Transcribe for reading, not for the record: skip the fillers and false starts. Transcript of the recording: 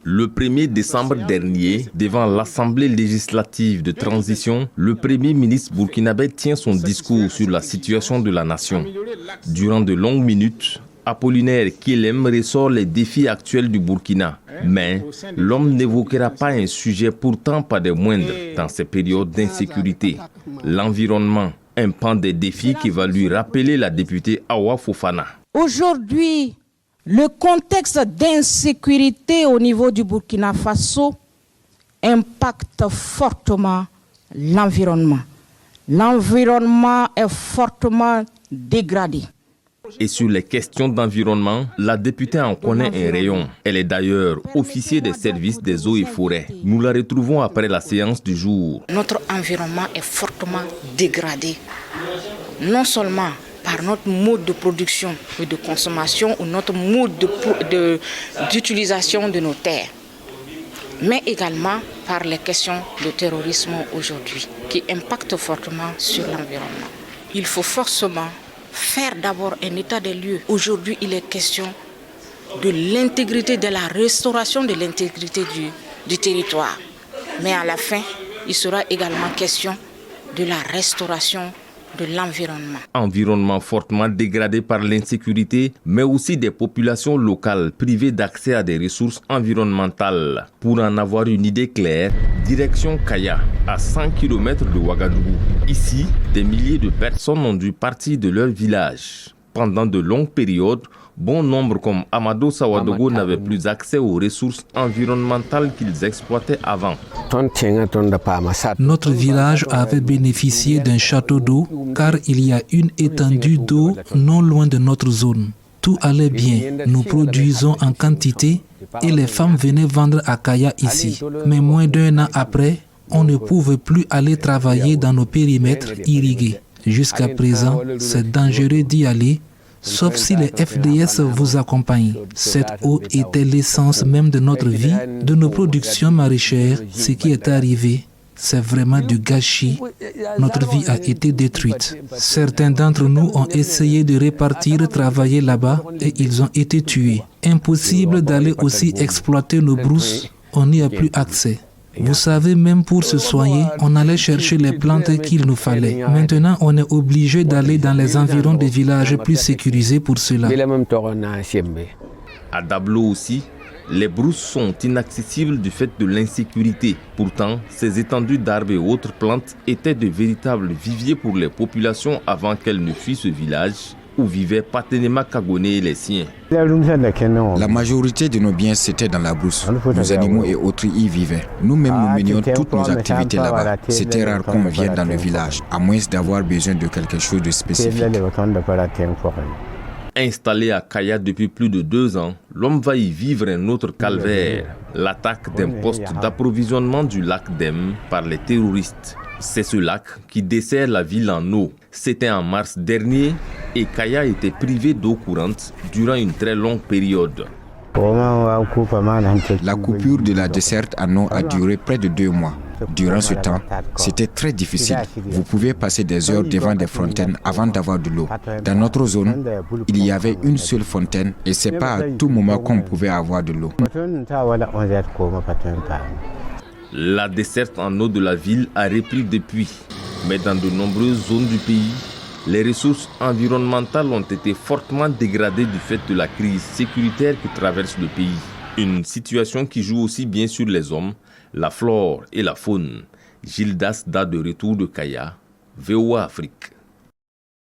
Le 1er décembre dernier, devant l'Assemblée législative de transition, le Premier ministre burkinabé tient son discours sur la situation de la nation. Durant de longues minutes, Apollinaire Kilem ressort les défis actuels du Burkina. Mais l'homme n'évoquera pas un sujet pourtant pas des moindres dans ces périodes d'insécurité. L'environnement, un pan des défis qui va lui rappeler la députée Awa Fofana. Aujourd'hui, le contexte d'insécurité au niveau du Burkina Faso impacte fortement l'environnement. L'environnement est fortement dégradé. Et sur les questions d'environnement, la députée en connaît un rayon. Elle est d'ailleurs officier des services des eaux et forêts. Nous la retrouvons après la séance du jour. Notre environnement est fortement dégradé. Non seulement par notre mode de production et de consommation ou notre mode d'utilisation de nos terres, mais également par les questions de terrorisme aujourd'hui qui impactent fortement sur l'environnement. Il faut forcément faire d'abord un état des lieux. Aujourd'hui, il est question de l'intégrité, de la restauration de l'intégrité du territoire. Mais à la fin, il sera également question de la restauration de l'environnement. Environnement fortement dégradé par l'insécurité, mais aussi des populations locales privées d'accès à des ressources environnementales. Pour en avoir une idée claire, direction Kaya, à 100 km de Ouagadougou. Ici, des milliers de personnes ont dû partir de leur village. Pendant de longues périodes, bon nombre comme Amadou Sawadogo n'avaient plus accès aux ressources environnementales qu'ils exploitaient avant. Notre village avait bénéficié d'un château d'eau car il y a une étendue d'eau non loin de notre zone. Tout allait bien, nous produisons en quantité et les femmes venaient vendre à Kaya ici. Mais moins d'un an après, on ne pouvait plus aller travailler dans nos périmètres irrigués. Jusqu'à présent, c'est dangereux d'y aller, sauf si les FDS vous accompagnent. Cette eau était l'essence même de notre vie, de nos productions maraîchères. Ce qui est arrivé, c'est vraiment du gâchis. Notre vie a été détruite. Certains d'entre nous ont essayé de repartir travailler là-bas et ils ont été tués. Impossible d'aller aussi exploiter nos brousses, on n'y a plus accès. Vous savez, même pour se soigner, on allait chercher les plantes qu'il nous fallait. Maintenant, on est obligé d'aller dans les environs des villages plus sécurisés pour cela. À Dablo aussi, les brousses sont inaccessibles du fait de l'insécurité. Pourtant, ces étendues d'arbres et autres plantes étaient de véritables viviers pour les populations avant qu'elles ne fuient ce village où vivaient Patenema Kagone et les siens. La majorité de nos biens, c'était dans la brousse. Nos animaux et autres y vivaient. Nous-mêmes, nous menions toutes nos activités là-bas. C'était rare qu'on vienne dans le village, à moins d'avoir besoin de quelque chose de spécifique. Installé à Kaya depuis plus de 2 ans, l'homme va y vivre un autre calvaire, l'attaque d'un poste d'approvisionnement du lac Dem par les terroristes. C'est ce lac qui dessert la ville en eau. C'était en mars dernier et Kaya était privé d'eau courante durant une très longue période. La coupure de la desserte en eau a duré près de 2 mois. Durant ce temps, c'était très difficile. Vous pouvez passer des heures devant des fontaines avant d'avoir de l'eau. Dans notre zone, il y avait une seule fontaine et c'est pas à tout moment qu'on pouvait avoir de l'eau. La desserte en eau de la ville a repris depuis, mais dans de nombreuses zones du pays, les ressources environnementales ont été fortement dégradées du fait de la crise sécuritaire qui traverse le pays. Une situation qui joue aussi bien sur les hommes, la flore et la faune. Gildas Da de retour de Kaya, VOA Afrique.